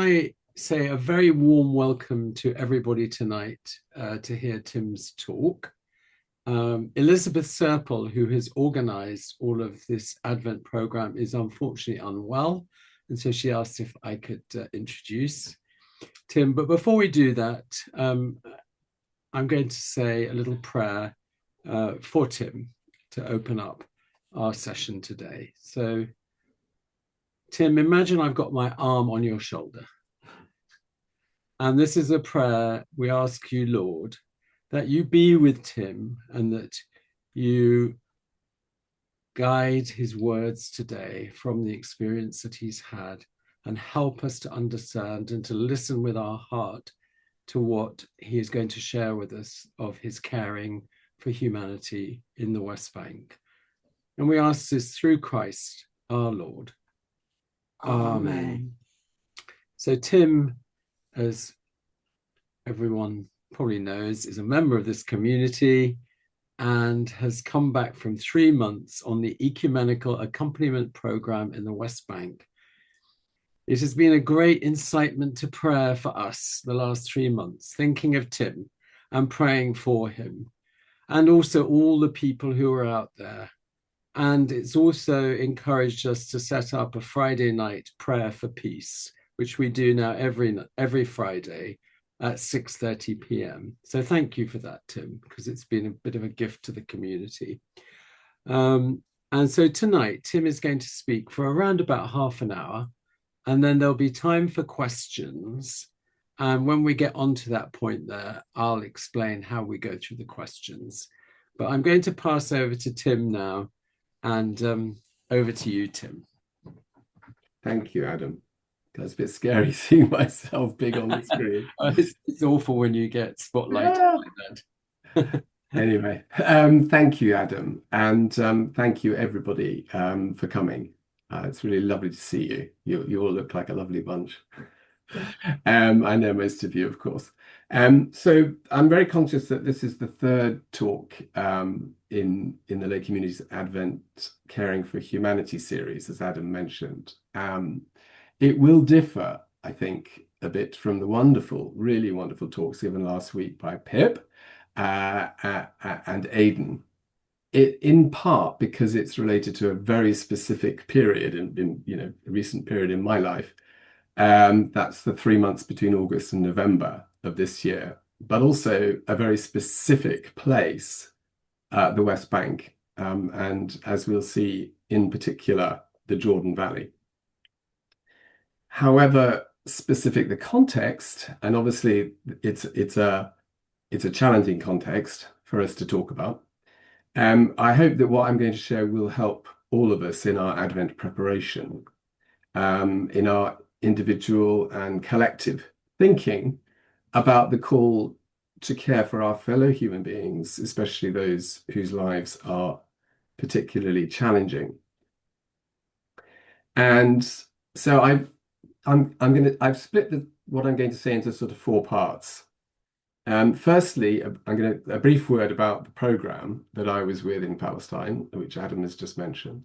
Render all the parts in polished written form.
I say a very warm welcome to everybody tonight to hear Tim's talk. Elizabeth Serple, who has organized all of this Advent program, is unfortunately unwell. And so she asked if I could introduce Tim. But before we do that, I'm going to say a little prayer for Tim to open up our session today. So, Tim, imagine I've got my arm on your shoulder. And this is a prayer we ask you, Lord, that you be with Tim and that you guide his words today from the experience that he's had and help us to understand and to listen with our heart to what he is going to share with us of his caring for humanity in the West Bank. And we ask this through Christ, our Lord. Amen. So Tim, as everyone probably knows, is a member of this community and has come back from 3 months on the ecumenical accompaniment program in the West Bank. It has been a great incitement to prayer for us the last 3 months, thinking of Tim and praying for him, and also all the people who are out there. And it's also encouraged us to set up a Friday night prayer for peace, which we do now every Friday at 6:30 p.m. So thank you for that, Tim, because it's been a bit of a gift to the community. And so tonight, Tim is going to speak for around about half an hour, and then there'll be time for questions. And when we get onto that point there, I'll explain how we go through the questions. But I'm going to pass over to Tim now, and over to you, Tim. Thank you, Adam. That's a bit scary seeing myself big on the screen. It's awful when you get spotlighted like that. Anyway, thank you, Adam. And thank you, everybody, for coming. It's really lovely to see you. You all look like a lovely bunch. I know most of you, of course. So I'm very conscious that this is the third talk in the Lay Community's Advent Caring for Humanity series, as Adam mentioned. It will differ, I think, a bit from the really wonderful talks given last week by Pip and Aidan. In part because it's related to a very specific period in a recent period in my life. That's the 3 months between August and November of this year, but also a very specific place, the West Bank, and as we'll see, in particular, the Jordan Valley. However specific the context, and obviously it's a challenging context for us to talk about. I hope that what I'm going to share will help all of us in our Advent preparation, in our individual and collective thinking about the call to care for our fellow human beings, especially those whose lives are particularly challenging. And so I've split what I'm going to say into sort of 4 parts. Firstly, a brief word about the program that I was with in Palestine, which Adam has just mentioned.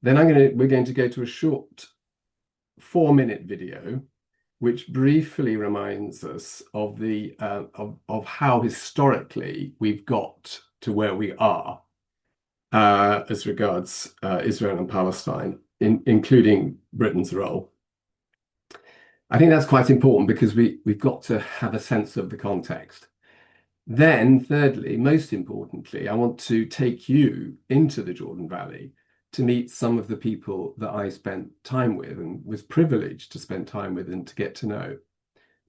Then we're going to go to a short 4-minute video, which briefly reminds us of of how historically we've got to where we are as regards Israel and Palestine, including Britain's role. I think that's quite important because we've got to have a sense of the context. Then, thirdly, most importantly, I want to take you into the Jordan Valley to meet some of the people that I spent time with and was privileged to spend time with and to get to know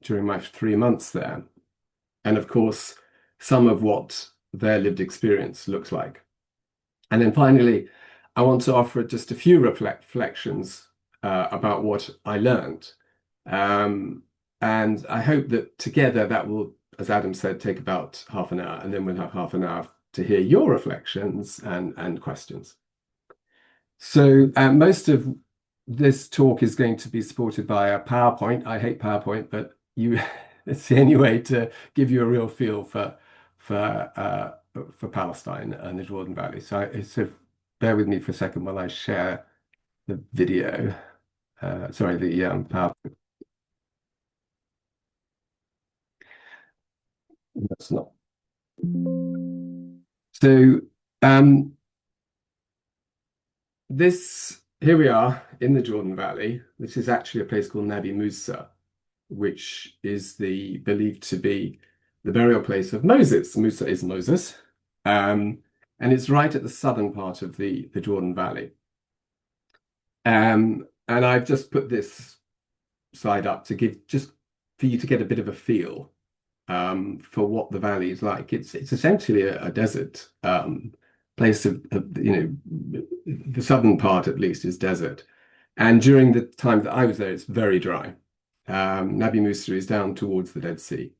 during my 3 months there. And of course, some of what their lived experience looks like. And then finally, I want to offer just a few reflections about what I learned. And I hope that together that will, as Adam said, take about half an hour, and then we'll have half an hour to hear your reflections and questions. So most of this talk is going to be supported by a PowerPoint. I hate PowerPoint, but it's the only way to give you a real feel for Palestine and the Jordan Valley. So bear with me for a second while I share the video. The PowerPoint. That's not. So here we are in the Jordan Valley. This is actually a place called Nabi Musa, which is believed to be the burial place of Moses. Musa is Moses. And it's right at the southern part of the Jordan Valley. And I've just put this slide up to just for you to get a bit of a feel for what the valley is like. It's essentially a desert place of the southern part at least is desert. And during the time that I was there, it's very dry. Nabi Musa is down towards the Dead Sea.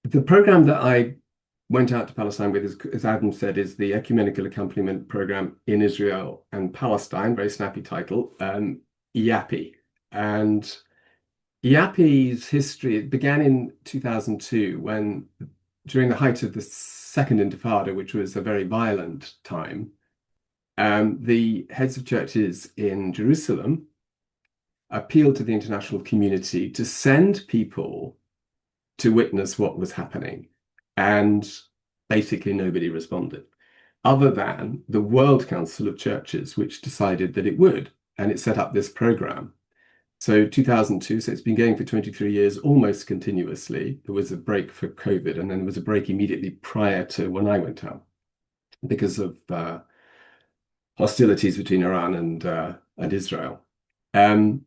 The program that I went out to Palestine with, as Adam said, is the Ecumenical Accompaniment Program in Israel and Palestine, very snappy title, EAPI. And EAPI's history, it began in 2002 when, during the height of the Second Intifada, which was a very violent time, the heads of churches in Jerusalem appealed to the international community to send people to witness what was happening. And basically nobody responded, other than the World Council of Churches, which decided that it would, and it set up this program. So 2002, so it's been going for 23 years, almost continuously. There was a break for COVID, and then there was a break immediately prior to when I went out because of hostilities between Iran and Israel. And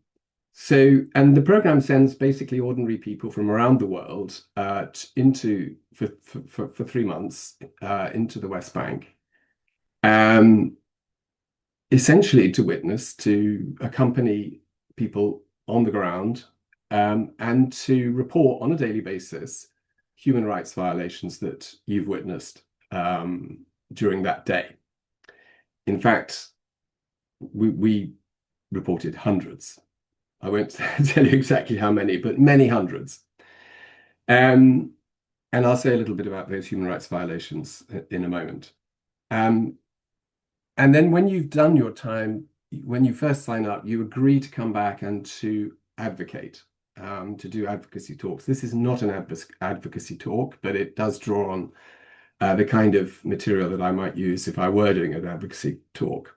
the program sends basically ordinary people from around the world for 3 months into the West Bank, essentially to witness, to accompany people on the ground, and to report on a daily basis human rights violations that you've witnessed during that day. In fact, we reported hundreds. I won't tell you exactly how many, but many hundreds. And I'll say a little bit about those human rights violations in a moment. And then when you've done your time, when you first sign up, you agree to come back and to advocate, to do advocacy talks. This is not an advocacy talk, but it does draw on the kind of material that I might use if I were doing an advocacy talk.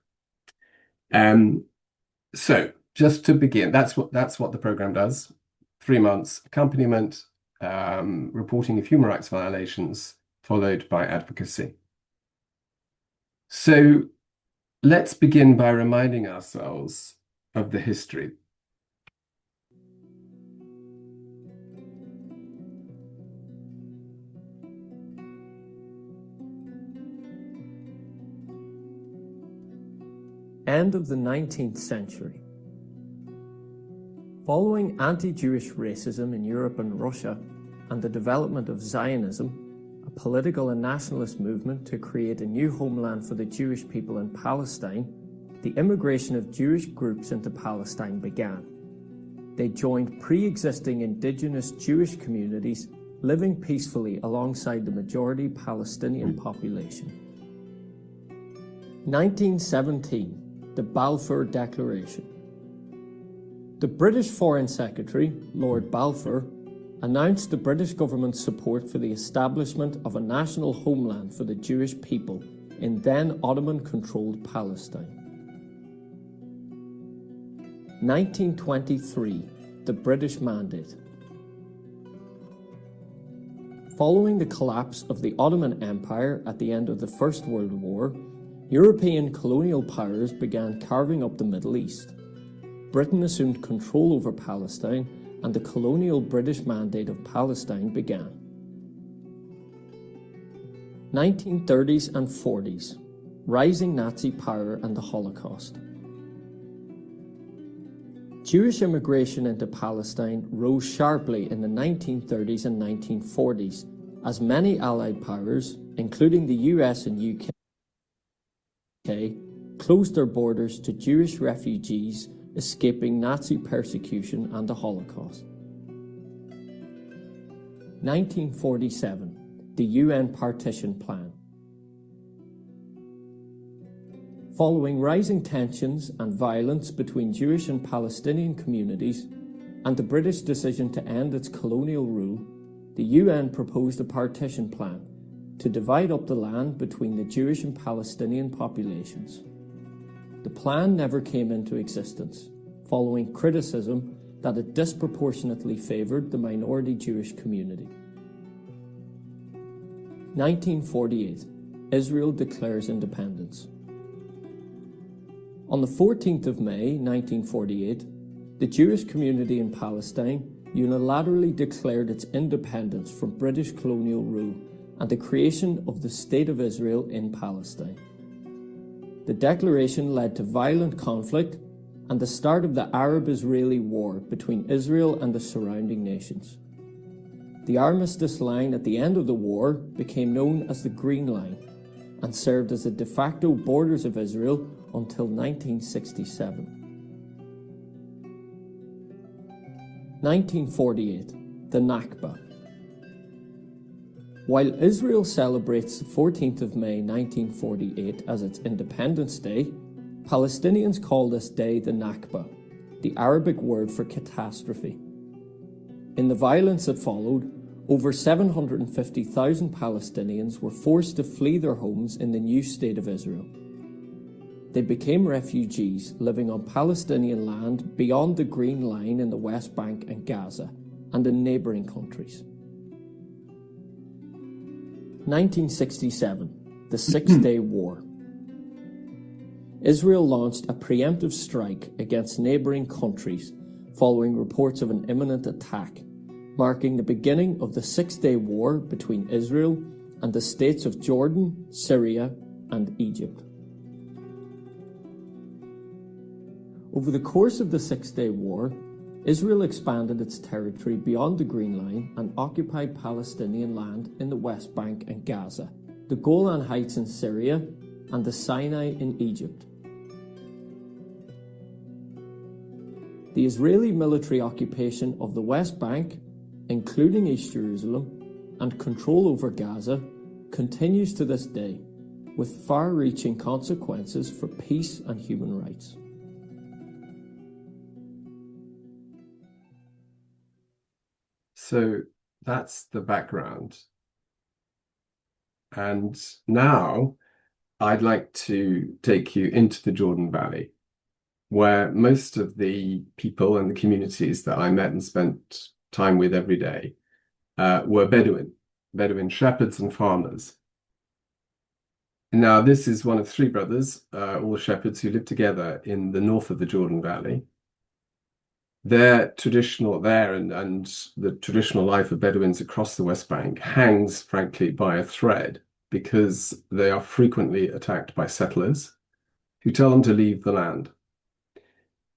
So just to begin, that's what the program does. 3 months accompaniment, reporting of human rights violations, followed by advocacy. So let's begin by reminding ourselves of the history. End of the 19th century. Following anti-Jewish racism in Europe and Russia and the development of Zionism, a political and nationalist movement to create a new homeland for the Jewish people in Palestine, the immigration of Jewish groups into Palestine began. They joined pre-existing indigenous Jewish communities living peacefully alongside the majority Palestinian population. 1917, the Balfour Declaration. The British Foreign Secretary, Lord Balfour, announced the British government's support for the establishment of a national homeland for the Jewish people in then Ottoman-controlled Palestine. 1923, the British Mandate. Following the collapse of the Ottoman Empire at the end of the First World War, European colonial powers began carving up the Middle East. Britain assumed control over Palestine, and the colonial British Mandate of Palestine began. 1930s and 40s, rising Nazi power and the Holocaust. Jewish immigration into Palestine rose sharply in the 1930s and 1940s as many Allied powers, including the US and UK, closed their borders to Jewish refugees escaping Nazi persecution and the Holocaust. 1947, the UN Partition Plan. Following rising tensions and violence between Jewish and Palestinian communities and the British decision to end its colonial rule, the UN proposed a partition plan to divide up the land between the Jewish and Palestinian populations. The plan never came into existence, following criticism that it disproportionately favoured the minority Jewish community. 1948, Israel declares independence. On the 14th of May 1948, the Jewish community in Palestine unilaterally declared its independence from British colonial rule and the creation of the State of Israel in Palestine. The declaration led to violent conflict and the start of the Arab-Israeli war between Israel and the surrounding nations. The armistice line at the end of the war became known as the Green Line and served as the de facto borders of Israel until 1967. 1948, the Nakba. While Israel celebrates the 14th of May 1948 as its Independence Day, Palestinians call this day the Nakba, the Arabic word for catastrophe. In the violence that followed, over 750,000 Palestinians were forced to flee their homes in the new State of Israel. They became refugees living on Palestinian land beyond the Green Line in the West Bank and Gaza, and in neighbouring countries. 1967, the Six-Day War. Israel launched a preemptive strike against neighbouring countries following reports of an imminent attack, marking the beginning of the Six-Day War between Israel and the states of Jordan, Syria, and Egypt. Over the course of the Six-Day War, Israel expanded its territory beyond the Green Line and occupied Palestinian land in the West Bank and Gaza, the Golan Heights in Syria, and the Sinai in Egypt. The Israeli military occupation of the West Bank, including East Jerusalem, and control over Gaza continues to this day, with far-reaching consequences for peace and human rights. So that's the background. And now I'd like to take you into the Jordan Valley, where most of the people and the communities that I met and spent time with every day were Bedouin shepherds and farmers. Now, this is one of three brothers, all shepherds who live together in the north of the Jordan Valley. Their traditional and the traditional life of Bedouins across the West Bank hangs, frankly, by a thread, because they are frequently attacked by settlers who tell them to leave the land.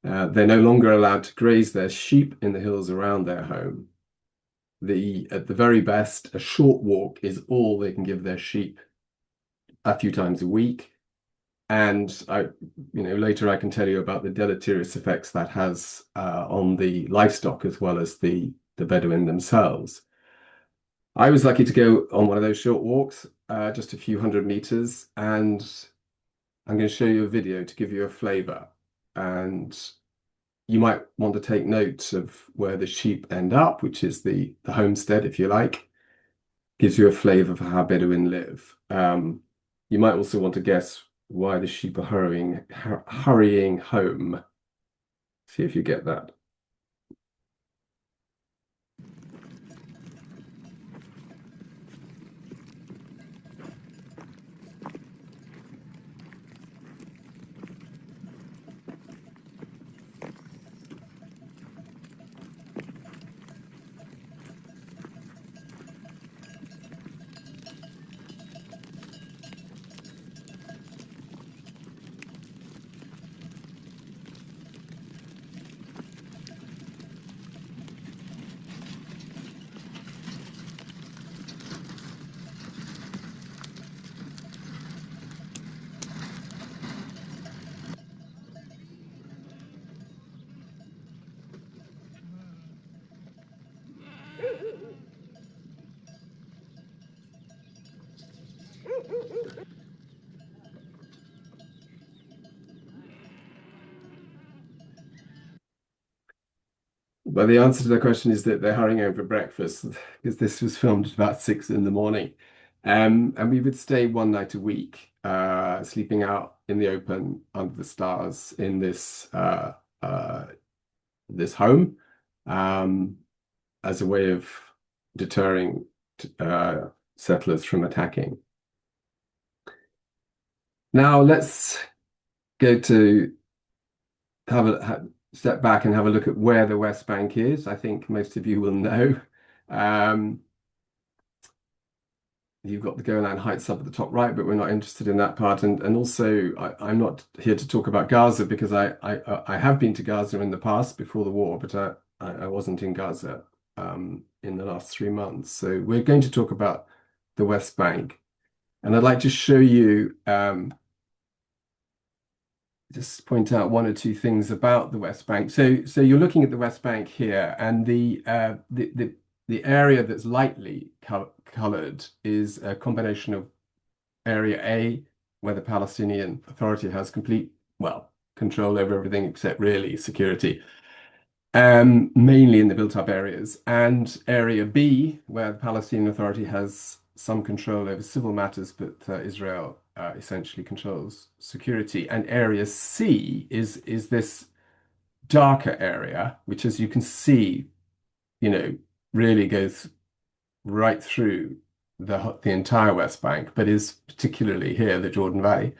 They're no longer allowed to graze their sheep in the hills around their home. At the very best, a short walk is all they can give their sheep a few times a week. And later I can tell you about the deleterious effects that has on the livestock as well as the Bedouin themselves. I was lucky to go on one of those short walks, just a few hundred meters, and I'm going to show you a video to give you a flavor. And you might want to take note of where the sheep end up, which is the homestead, if you like. Gives you a flavor for how Bedouin live. You might also want to guess why the sheep are hurrying home. See if you get that. Well, the answer to the question is that they're hurrying home for breakfast because this was filmed at about 6 in the morning. And we would stay one night a week, sleeping out in the open under the stars in this home, um, as a way of deterring uh, settlers from attacking. Now let's go to step back and have a look at where the West Bank is. I think most of you will know. Um, you've got the Golan Heights up at the top right, but we're not interested in that part. And also, I'm not here to talk about Gaza because I have been to Gaza in the past before the war, but I wasn't in Gaza in the last 3 months. So we're going to talk about the West Bank. And I'd like to show you just point out one or two things about the West Bank. So you're looking at the West Bank here, and the area that's lightly colored is a combination of Area A, where the Palestinian Authority has complete, well, control over everything except really security, mainly in the built-up areas, and Area B, where the Palestinian Authority has some control over civil matters, but Israel essentially controls security. And Area C is this darker area, which, as you can see, really goes right through the entire West Bank, but is particularly here, the Jordan Valley.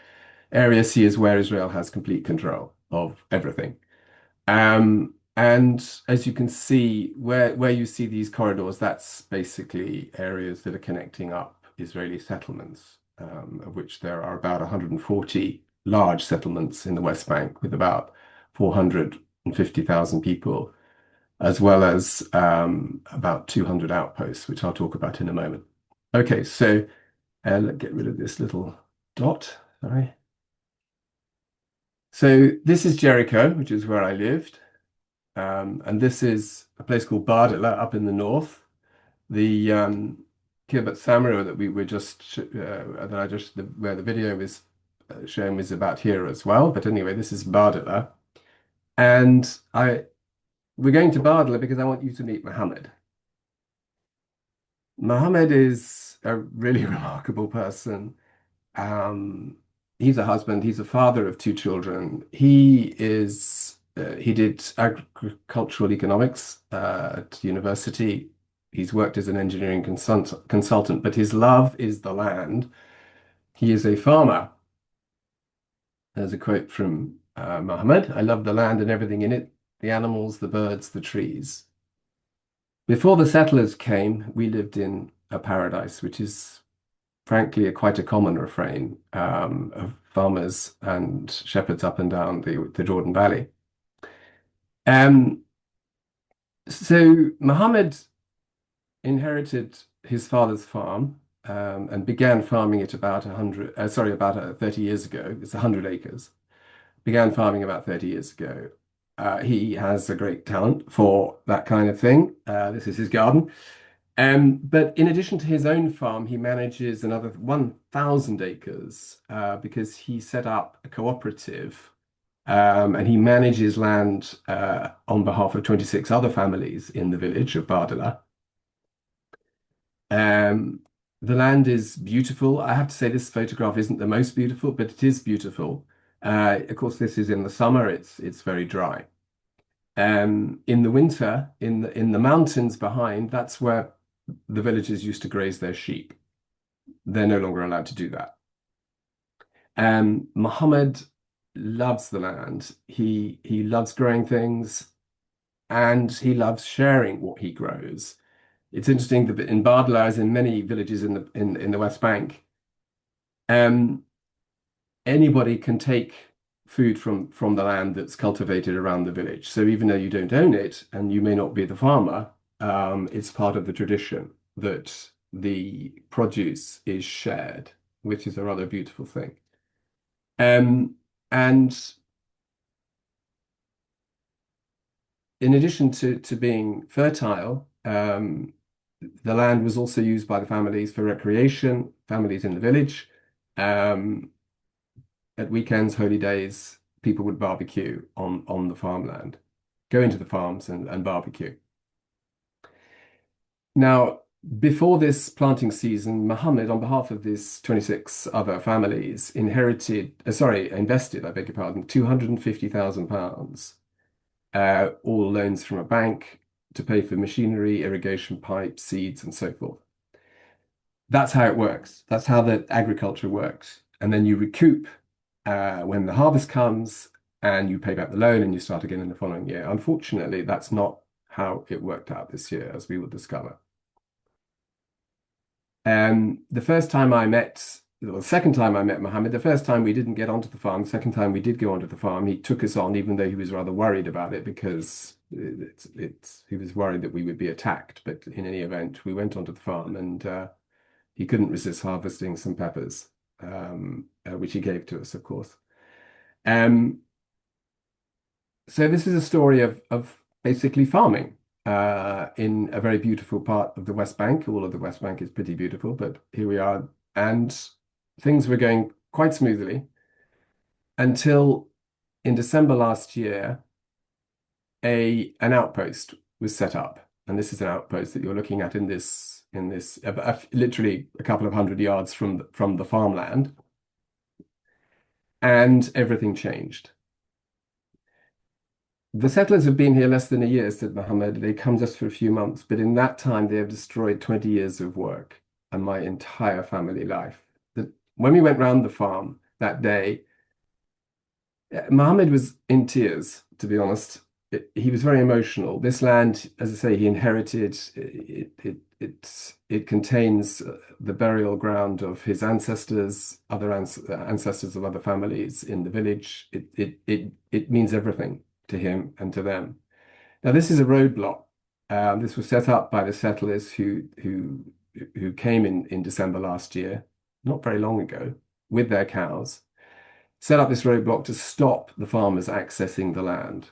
Area C is where Israel has complete control of everything. And as you can see, where you see these corridors, that's basically areas that are connecting up Israeli settlements, of which there are about 140 large settlements in the West Bank with about 450,000 people, as well as about 200 outposts, which I'll talk about in a moment. Okay, so let's get rid of this little dot. Sorry. So this is Jericho, which is where I lived. And this is a place called Bardila up in the north. The Kibbutz Samra that we were where the video is shown was about here as well. But anyway, this is Bardila. And we're going to Bardila because I want you to meet Muhammad. Muhammad is a really remarkable person. He's a husband. He's a father of two children. He did agricultural economics at university. He's worked as an engineering consultant, but his love is the land. He is a farmer. There's a quote from Muhammad: "I love the land and everything in it, the animals, the birds, the trees." Before the settlers came, we lived in a paradise, which is frankly quite a common refrain of farmers and shepherds up and down the Jordan Valley. So Muhammad inherited his father's farm and began farming it about 30 years ago. It's 100 acres. Began farming about 30 years ago. He has a great talent for that kind of thing. This is his garden. But in addition to his own farm, he manages another 1,000 acres because he set up a cooperative and he manages land on behalf of 26 other families in the village of Bardila. The land is beautiful. I have to say this photograph isn't the most beautiful, but it is beautiful. Of course, this is in the summer. It's very dry. In the winter, in the mountains behind, that's where the villagers used to graze their sheep. They're no longer allowed to do that. Muhammad loves the land. He loves growing things, and he loves sharing what he grows. It's interesting that in Bardila, as in many villages in the West Bank, anybody can take food from the land that's cultivated around the village. So even though you don't own it and you may not be the farmer, it's part of the tradition that the produce is shared, which is a rather beautiful thing. And in addition to being fertile, the land was also used by the families for recreation, families in the village. At weekends, holy days, people would barbecue on the farmland. go into the farms and barbecue. Now, before this planting season, Mohammed, on behalf of these 26 other families, invested, I beg your pardon, £250,000, all loans from a bank to pay for machinery, irrigation pipes, seeds, and so forth. That's how it works. That's how the agriculture works. And then you recoup when the harvest comes, and you pay back the loan and you start again in the following year. Unfortunately, that's not how it worked out this year, as we will discover. The second time I met Mohammed, the first time we didn't get onto the farm, the second time we did go onto the farm, he took us on, even though he was rather worried about it because he was worried that we would be attacked. But in any event, we went onto the farm, and he couldn't resist harvesting some peppers, which he gave to us, of course. So this is a story of basically farming in a very beautiful part of the West Bank. All of the West Bank is pretty beautiful, but here we are. And things were going quite smoothly until in December last year, an outpost was set up. And this is an outpost that you're looking at in this literally a couple of 100 yards from the farmland. And everything changed. The settlers have been here less than a year, said Mohammed. They come just for a few months, but in that time they have destroyed 20 years of work and my entire family life. When we went round the farm that day, Mohammed was in tears, to be honest. He was very emotional. This land, as I say, he inherited. It contains the burial ground of his ancestors, other ancestors of other families in the village. It means everything to him and to them. Now, this is a roadblock. This was set up by the settlers who came in December last year, not very long ago, with their cows, set up this roadblock to stop the farmers accessing the land.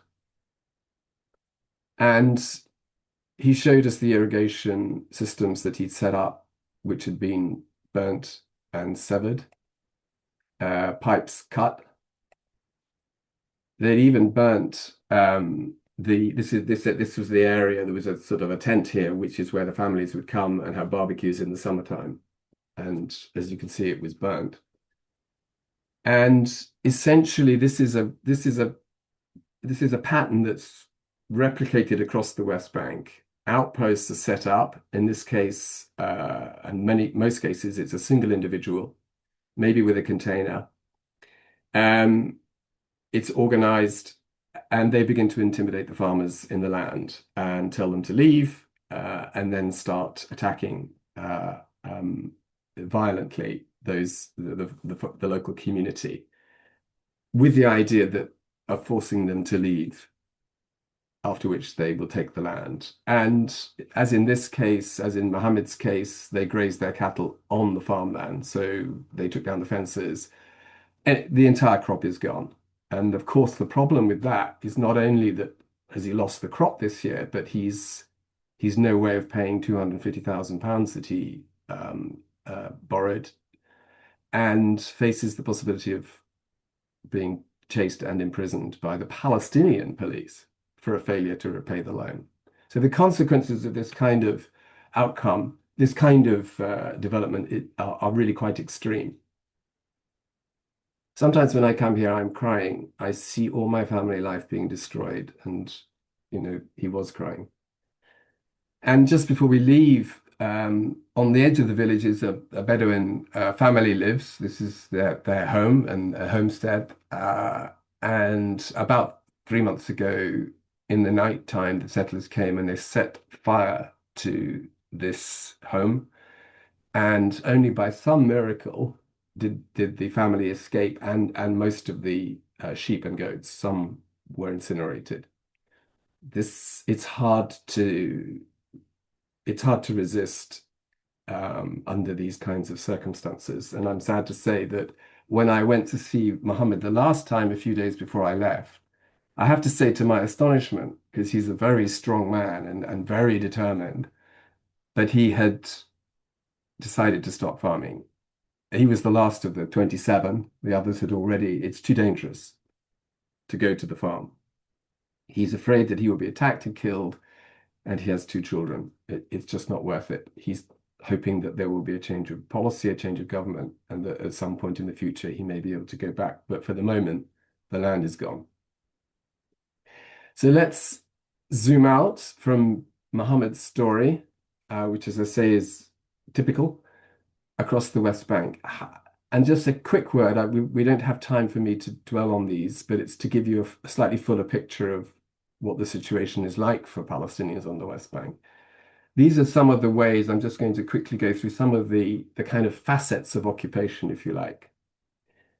And he showed us the irrigation systems that he'd set up, which had been burnt and severed, pipes cut. They'd even burnt this was the area. There was a sort of a tent here, which is where the families would come and have barbecues in the summertime. And as you can see, it was burnt. And essentially, this is a pattern that's replicated across the West Bank. Outposts are set up. In this case, and most cases, it's a single individual, maybe with a container. It's organized, and they begin to intimidate the farmers in the land and tell them to leave, and then start attacking violently the local community, with the idea of forcing them to leave, after which they will take the land. And as in this case, as in Mohammed's case, they grazed their cattle on the farmland. So they took down the fences, and the entire crop is gone. And of course, the problem with that is not only that has he lost the crop this year, but he's no way of paying £250,000 that he borrowed, and faces the possibility of being chased and imprisoned by the Palestinian police for a failure to repay the loan. So the consequences of this kind of outcome, this kind of development are really quite extreme. Sometimes when I come here, I'm crying. I see all my family life being destroyed, and he was crying. And just before we leave, on the edge of the village is a Bedouin family lives. This is their home and a homestead. And about 3 months ago, in the night time, the settlers came and they set fire to this home. And only by some miracle did the family escape, and most of the sheep and goats. Some were incinerated. It's hard to resist under these kinds of circumstances. And I'm sad to say that when I went to see Mohammed the last time, a few days before I left, I have to say, to my astonishment, because he's a very strong man and very determined, that he had decided to stop farming. He was the last of the 27. The others had already. It's too dangerous to go to the farm. He's afraid that he will be attacked and killed, and he has 2 children. It's just not worth it. He's hoping that there will be a change of policy, a change of government, and that at some point in the future he may be able to go back. But for the moment, the land is gone. So let's zoom out from Muhammad's story, which, as I say, is typical across the West Bank. And just a quick word, we don't have time for me to dwell on these, but it's to give you a slightly fuller picture of what the situation is like for Palestinians on the West Bank. These are some of the ways. I'm just going to quickly go through some of the kind of facets of occupation, if you like.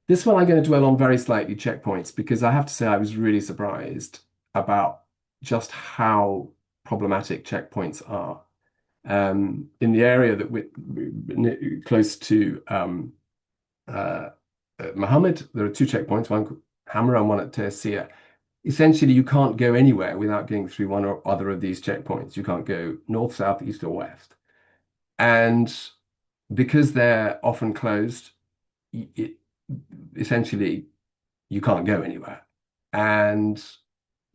This one I'm going to dwell on very slightly, checkpoints, because I have to say I was really surprised about just how problematic checkpoints are. In the area that we're close to Muhammad, there are 2 checkpoints, one at Hamra and one at Tersia. Essentially, you can't go anywhere without going through one or other of these checkpoints. You can't go north, south, east, or west. And because they're often closed, essentially, you can't go anywhere. And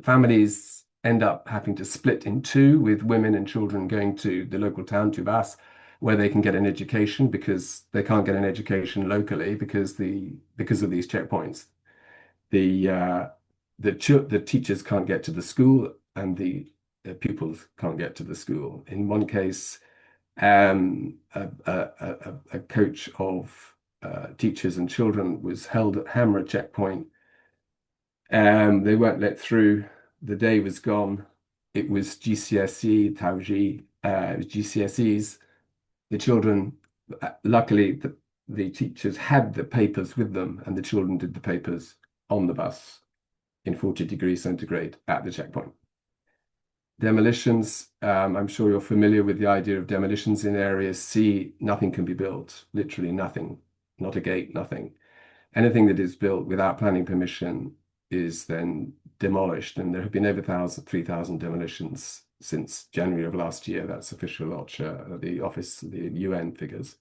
families end up having to split in 2, with women and children going to the local town, Tubas, where they can get an education, because they can't get an education locally because of these checkpoints. The teachers can't get to the school, and the pupils can't get to the school. In one case, a coach of teachers and children was held at Hamra checkpoint. They weren't let through. The day was gone. It was GCSE, Tauji, it was GCSEs. The children, luckily, the teachers had the papers with them, and the children did the papers on the bus in 40 degrees centigrade at the checkpoint. Demolitions, I'm sure you're familiar with the idea of demolitions in areas C. Nothing can be built, literally nothing, not a gate, nothing. Anything that is built without planning permission is then demolished, and there have been over 3,000 demolitions since January of last year. That's official OCHA, the UN figures.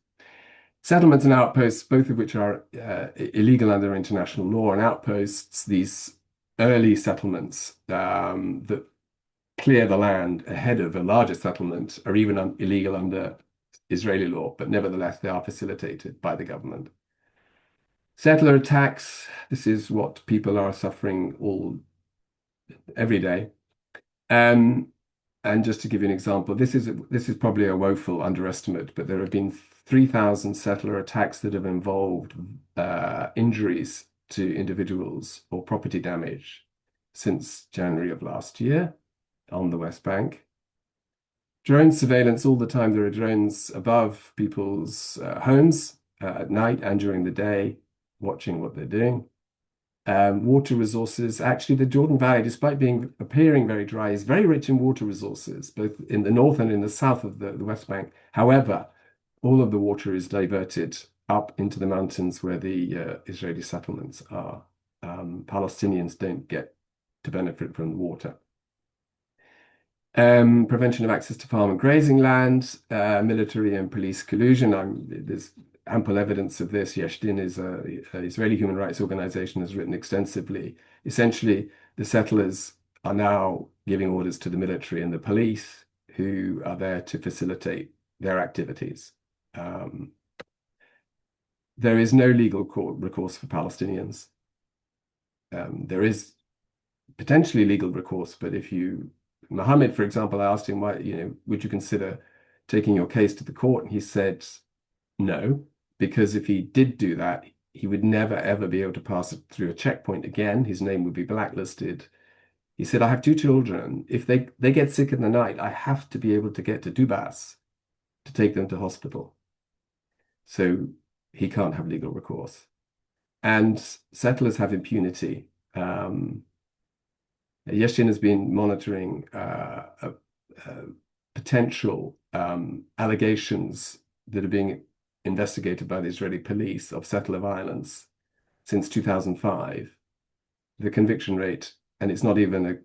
Settlements and outposts, both of which are illegal under international law, and outposts, these early settlements that clear the land ahead of a larger settlement, are even illegal under Israeli law, but nevertheless they are facilitated by the government. Settler attacks, this is what people are suffering every day. And just to give you an example, this is probably a woeful underestimate, but there have been 3,000 settler attacks that have involved injuries to individuals or property damage since January of last year on the West Bank. Drone surveillance all the time. There are drones above people's homes at night and during the day, watching what they're doing. Water resources. Actually, the Jordan Valley, despite appearing very dry, is very rich in water resources, both in the north and in the south of the West Bank. However, all of the water is diverted up into the mountains where the Israeli settlements are. Palestinians don't get to benefit from the water. Prevention of access to farm and grazing land, military and police collusion. There's ample evidence of this. Yesh Din is an Israeli human rights organization, has written extensively. Essentially, the settlers are now giving orders to the military and the police, who are there to facilitate their activities. There is no legal recourse for Palestinians. There is potentially legal recourse, but Mohammed, for example, I asked him, why, would you consider taking your case to the court? And he said no, because if he did do that, he would never, ever be able to pass it through a checkpoint again. His name would be blacklisted. He said, I have 2 children. If they get sick in the night, I have to be able to get to Dubas to take them to hospital. So he can't have legal recourse. And settlers have impunity. Yeshin has been monitoring potential allegations that are being investigated by the Israeli police of settler violence since 2005. The conviction rate, and it's not even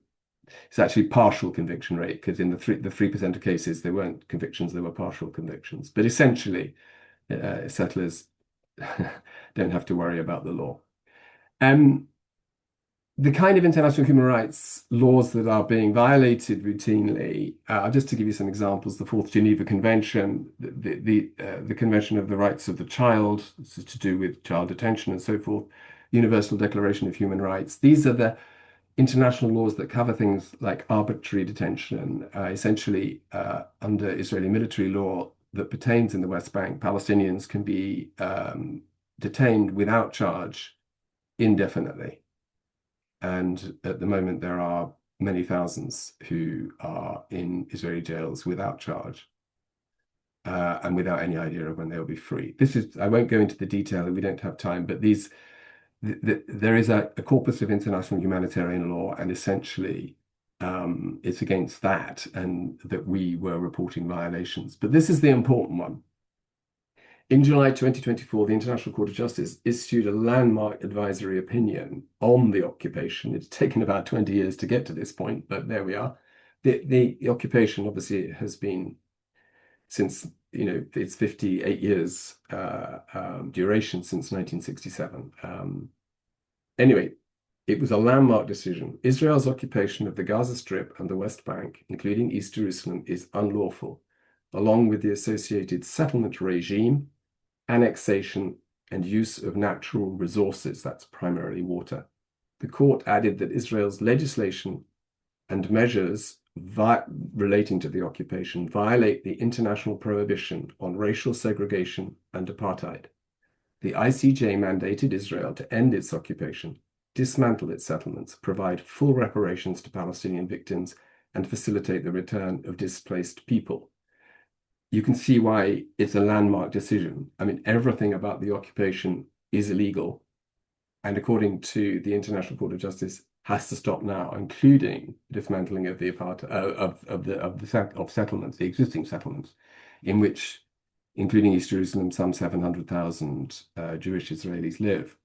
it's actually partial conviction rate, because in the 3% of cases, they weren't convictions, they were partial convictions. But essentially, settlers don't have to worry about the law. the kind of international human rights laws that are being violated routinely, just to give you some examples, the Fourth Geneva Convention, the Convention of the Rights of the Child, this is to do with child detention and so forth, Universal Declaration of Human Rights. These are the international laws that cover things like arbitrary detention, essentially under Israeli military law that pertains in the West Bank. Palestinians can be detained without charge indefinitely. And at the moment, there are many thousands who are in Israeli jails without charge and without any idea of when they'll be free. I won't go into the detail, we don't have time, but there is a corpus of international humanitarian law, and essentially it's against that and that we were reporting violations. But this is the important one. In July 2024, the International Court of Justice issued a landmark advisory opinion on the occupation. It's taken about 20 years to get to this point, but there we are. The occupation obviously has been since, it's 58 years duration since 1967. Anyway, it was a landmark decision. Israel's occupation of the Gaza Strip and the West Bank, including East Jerusalem, is unlawful, along with the associated settlement regime, annexation, and use of natural resources, that's primarily water. The court added that Israel's legislation and measures relating to the occupation violate the international prohibition on racial segregation and apartheid. The ICJ mandated Israel to end its occupation, dismantle its settlements, provide full reparations to Palestinian victims, and facilitate the return of displaced people. You can see why it's a landmark decision. I mean, everything about the occupation is illegal, and according to the International Court of Justice, has to stop now, including dismantling of the settlements, the existing settlements, in which, including East Jerusalem, some 700,000 Jewish Israelis live.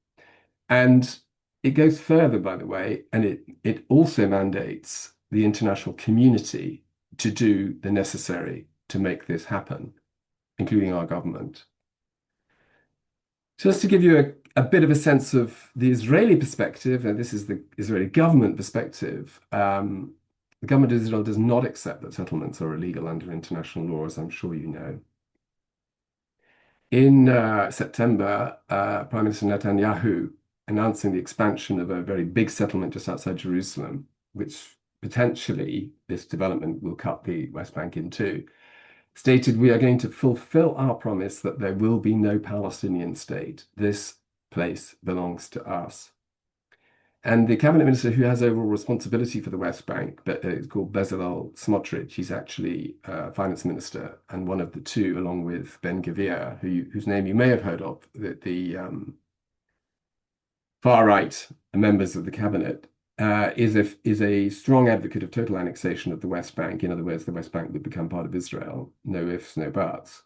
And it goes further, by the way, and it also mandates the international community to do the necessary to make this happen, including our government. Just to give you a bit of a sense of the Israeli perspective, and this is the Israeli government perspective, the government of Israel does not accept that settlements are illegal under international law, as I'm sure you know. In September, Prime Minister Netanyahu announcing the expansion of a very big settlement just outside Jerusalem, which potentially this development will cut the West Bank in two, stated, "We are going to fulfill our promise that there will be no Palestinian state. This place belongs to us." And the cabinet minister who has overall responsibility for the West Bank, but it's called Bezalel Smotrich. He's actually finance minister, and one of the two, along with Ben Gvir, whose name you may have heard of, the far-right members of the cabinet, is a strong advocate of total annexation of the West Bank. In other words, the West Bank would become part of Israel. No ifs, no buts.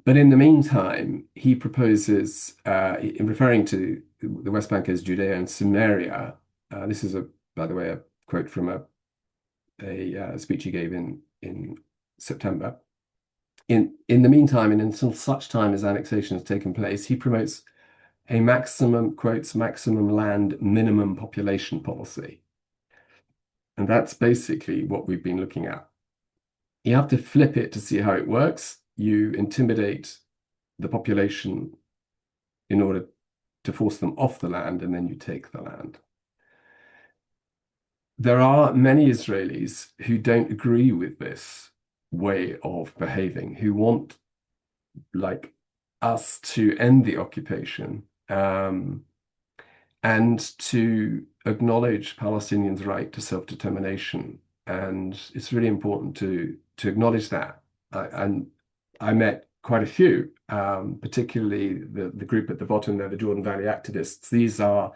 But in the meantime, he proposes, in referring to the West Bank as Judea and Samaria, this is, by the way, a quote from a speech he gave in September. In the meantime, and until such time as annexation has taken place, he promotes a maximum, quotes, maximum land, minimum population policy. And that's basically what we've been looking at. You have to flip it to see how it works. You intimidate the population in order to force them off the land, and then you take the land. There are many Israelis who don't agree with this way of behaving, who want, like us, to end the occupation and to acknowledge Palestinians' right to self-determination. And it's really important to acknowledge that. And I met quite a few, particularly the group at the bottom there, the Jordan Valley activists. These are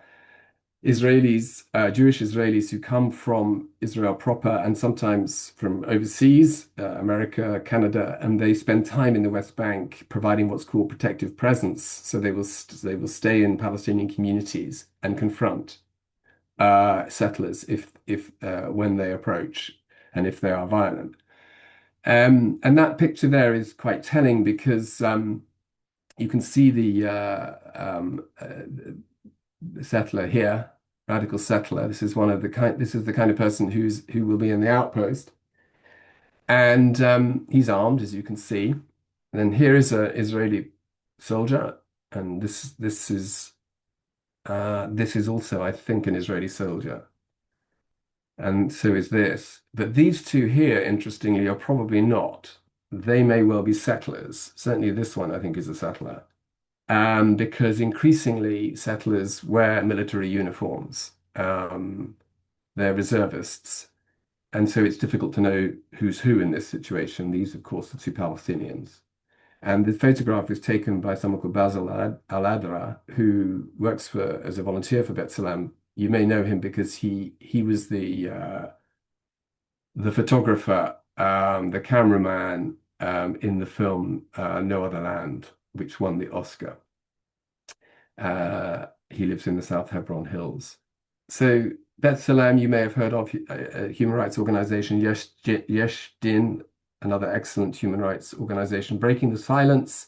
Israelis, Jewish Israelis who come from Israel proper and sometimes from overseas, America, Canada, and they spend time in the West Bank providing what's called protective presence. So they will stay in Palestinian communities and confront settlers if when they approach and if they are violent. And that picture there is quite telling because you can see the settler here, radical settler. This is the kind of person who will be in the outpost. And he's armed, as you can see. And then here is an Israeli soldier, and this is also, I think, an Israeli soldier. And so is this. But these two here, interestingly, are probably not. They may well be settlers. Certainly this one, I think, is a settler. Because increasingly settlers wear military uniforms. They're reservists. And so it's difficult to know who's who in this situation. These, of course, are two Palestinians. And the photograph was taken by someone called Basil Al-Adra, who works as a volunteer for B'Tselem. You may know him because he was the photographer, the cameraman in the film No Other Land, which won the Oscar. He lives in the South Hebron Hills. So B'Tselem, you may have heard of, a human rights organization, Yesh Din, another excellent human rights organization, breaking the silence.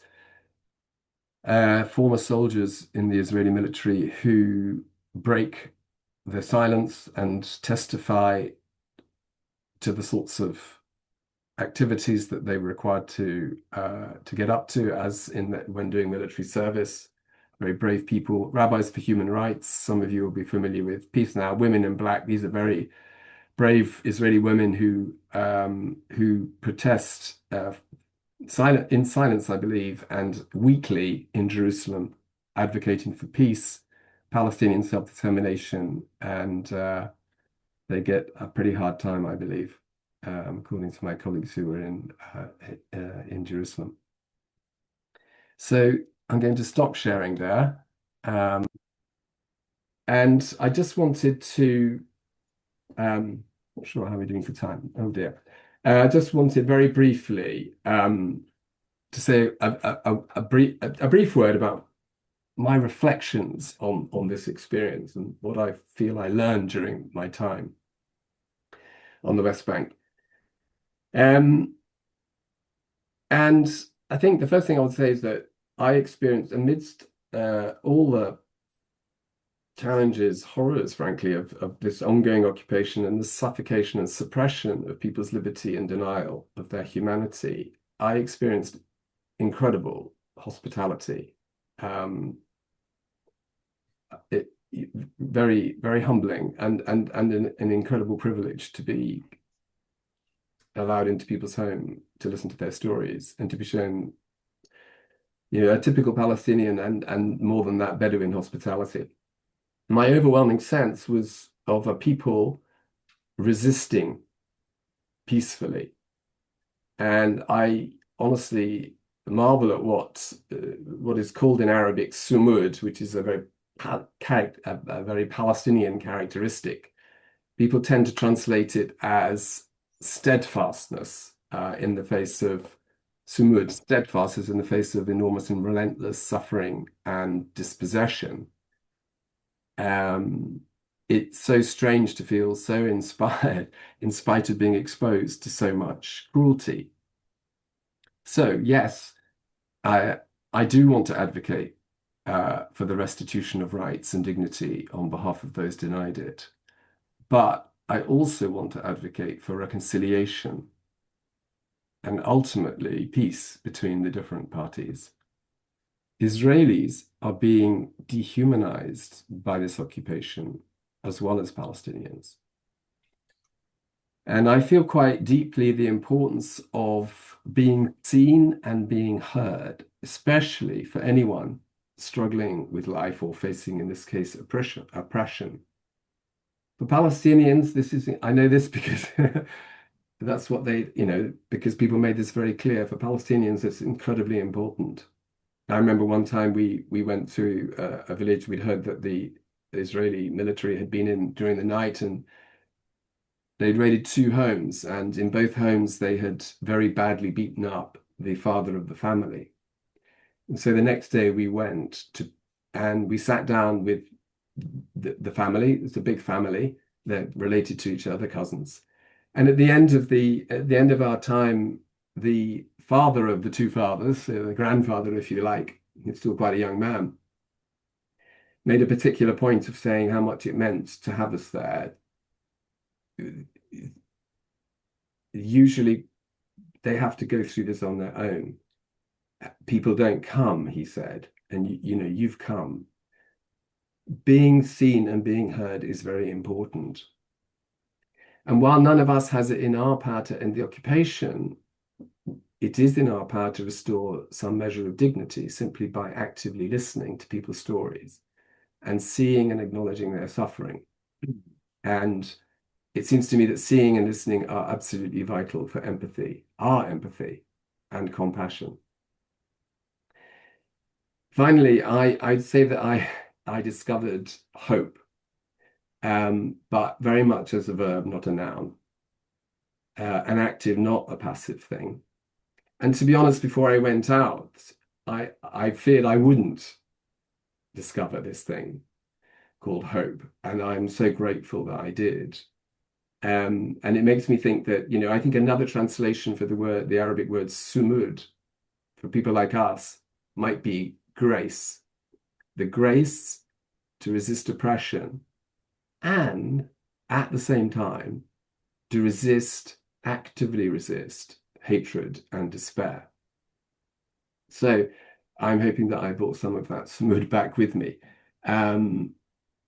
Former soldiers in the Israeli military who break the silence and testify to the sorts of activities that they were required to get up to when doing military service. Very brave people. Rabbis for Human Rights, some of you will be familiar with. Peace Now, Women in Black. These are very brave Israeli women who protest in silence, I believe, and weekly in Jerusalem, advocating for peace, Palestinian self-determination, and they get a pretty hard time, I believe, according to my colleagues who were in Jerusalem. So I'm going to stop sharing there. And I just wanted to, not sure how we're doing for time. Oh dear. I just wanted very briefly to say a brief word about my reflections on this experience and what I feel I learned during my time on the West Bank. And I think the first thing I would say is that I experienced, amidst all the challenges, horrors, frankly, of this ongoing occupation and the suffocation and suppression of people's liberty and denial of their humanity, I experienced incredible hospitality. Very, very humbling and an incredible privilege to be allowed into people's home to listen to their stories and to be shown, a typical Palestinian and more than that, Bedouin hospitality. My overwhelming sense was of a people resisting peacefully. And I honestly marvel at what is called in Arabic sumud, which is a very Palestinian characteristic. People tend to translate it as steadfastness in the face of sumud. Steadfast is in the face of enormous and relentless suffering and dispossession. It's so strange to feel so inspired in spite of being exposed to so much cruelty. So yes, I do want to advocate for the restitution of rights and dignity on behalf of those denied it. But I also want to advocate for reconciliation and ultimately peace between the different parties. Israelis are being dehumanized by this occupation, as well as Palestinians. And I feel quite deeply the importance of being seen and being heard, especially for anyone struggling with life or facing, in this case, oppression. For Palestinians, I know this because that's what because people made this very clear. For Palestinians, it's incredibly important. I remember one time we went through a village. We'd heard that the Israeli military had been in during the night and they'd raided 2 homes. And in both homes, they had very badly beaten up the father of the family. And so the next day we went and we sat down with the family. It's a big family. They're related to each other, cousins. And at the end of our time, the father of the 2 fathers, so the grandfather, if you like, he's still quite a young man, made a particular point of saying how much it meant to have us there. Usually they have to go through this on their own. People don't come, he said, and you know, you've come. Being seen and being heard is very important. And while none of us has it in our power to end the occupation, it is in our power to restore some measure of dignity simply by actively listening to people's stories and seeing and acknowledging their suffering. And it seems to me that seeing and listening are absolutely vital for empathy, our empathy and compassion. Finally, I'd say that I discovered hope, but very much as a verb, not a noun, an active, not a passive thing. And to be honest, before I went out, I feared I wouldn't discover this thing called hope. And I'm so grateful that I did. And it makes me think that, you know, I think another translation for the Arabic word sumud, for people like us, might be grace. The grace to resist oppression and at the same time to actively resist hatred and despair. So I'm hoping that I brought some of that sumud back with me.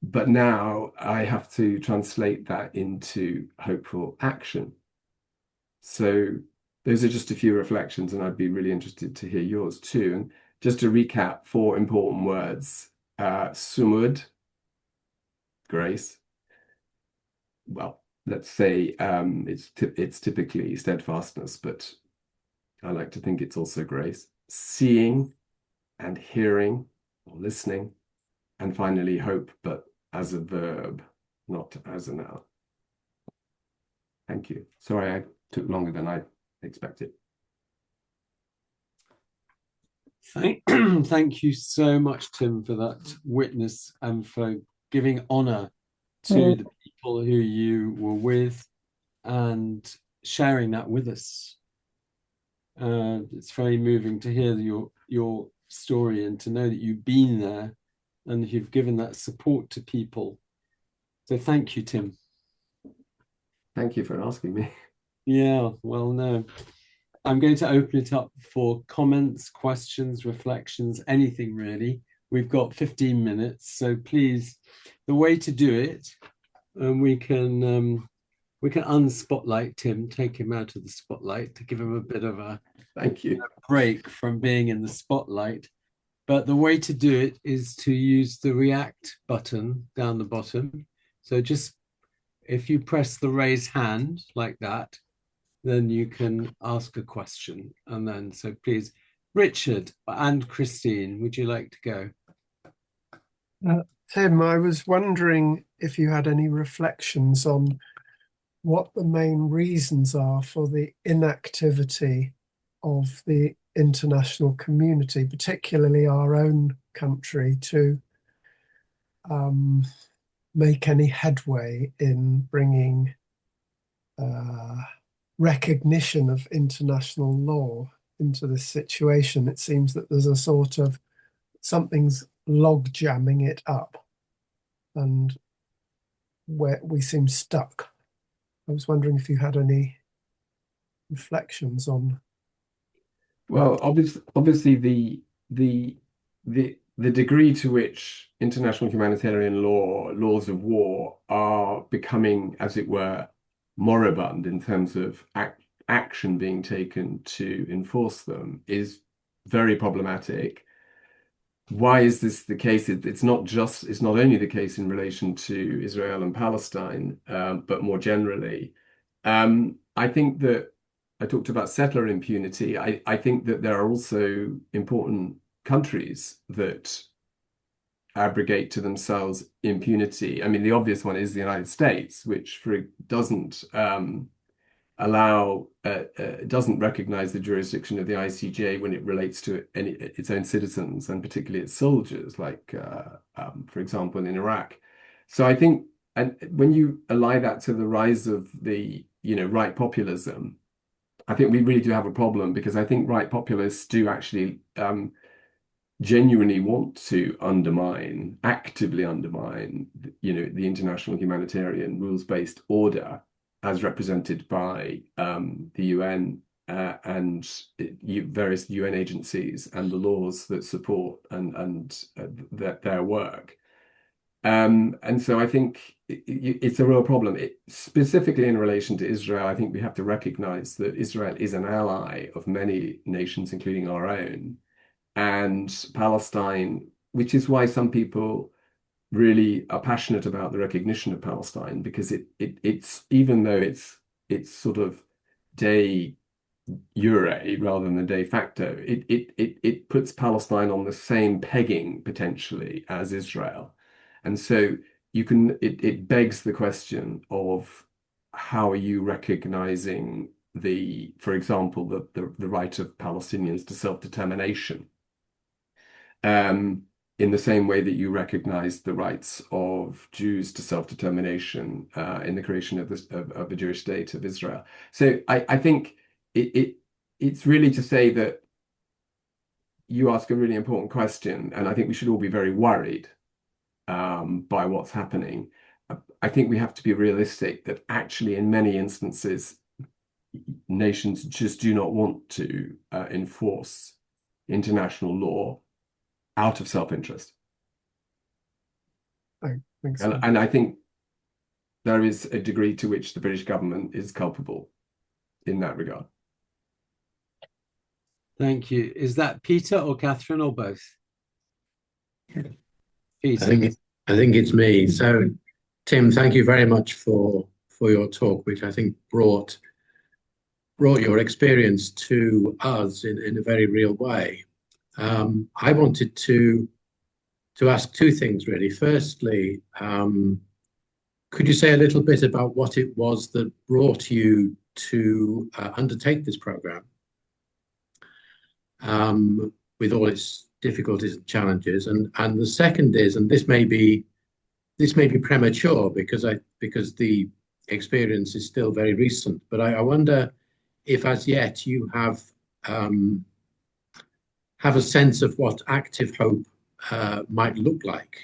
But now I have to translate that into hopeful action. So those are just a few reflections, and I'd be really interested to hear yours too. And just to recap, 4 important words: sumud, grace. Well, let's say it's typically steadfastness, but I like to think it's also grace. Seeing and hearing or listening, and finally hope, but as a verb, not as a noun. Thank you. Sorry, I took longer than I expected. Thank you so much, Tim, for that witness and for giving honor to the people who you were with and sharing that with us. It's very moving to hear your story and to know that you've been there and you've given that support to people. So thank you, Tim. Thank you for asking me. Yeah, well, no. I'm going to open it up for comments, questions, reflections, anything really. We've got 15 minutes, so please, the way to do it, we can unspotlight Tim, take him out of the spotlight to give him a bit of a Thank you. break from being in the spotlight. But the way to do it is to use the react button down the bottom. So just if you press the raise hand like that, then you can ask a question. And then, so please, Richard and Christine, would you like to go? Tim, I was wondering if you had any reflections on what the main reasons are for the inactivity of the international community, particularly our own country, to make any headway in bringing recognition of international law into this situation. It seems that there's a sort of something's log jamming it up and where we seem stuck. I was wondering if you had any reflections on. Well, obviously the degree to which international humanitarian laws of war are becoming, as it were, moribund in terms of action being taken to enforce them is very problematic. Why is this the case? It's not only the case in relation to Israel and Palestine, but more generally. I think that I talked about settler impunity. I think that there are also important countries that abrogate to themselves impunity. I mean, the obvious one is the United States, which doesn't doesn't recognize the jurisdiction of the ICJ when it relates to its own citizens and particularly its soldiers, like for example in Iraq. So I think, and when you ally that to the rise of the right populism, I think we really do have a problem, because I think right populists do actually genuinely want to actively undermine, the international humanitarian rules-based order as represented by the UN and various UN agencies and the laws that support and their work. And so I think it's a real problem. Specifically in relation to Israel, I think we have to recognize that Israel is an ally of many nations, including our own, and Palestine, which is why some people really are passionate about the recognition of Palestine, because it's even though it's sort of de jure rather than de facto, it puts Palestine on the same pegging potentially as Israel. And so it begs the question of how are you recognizing for example, the right of Palestinians to self-determination, in the same way that you recognize the rights of Jews to self-determination in the creation of the Jewish state of Israel. So I think it's really to say that you ask a really important question, and I think we should all be very worried by what's happening. I think we have to be realistic that actually in many instances, nations just do not want to enforce international law out of self-interest. I think so. And I think there is a degree to which the British government is culpable in that regard. Thank you. Is that Peter or Catherine or both? Peter. I think it's me. So, Tim, thank you very much for your talk, which I think brought your experience to us in a very real way. I wanted to ask two things, really. Firstly, could you say a little bit about what it was that brought you to undertake this program, with all its difficulties and challenges? And the second is, and this may be premature because the experience is still very recent, but I wonder if as yet you have a sense of what active hope might look like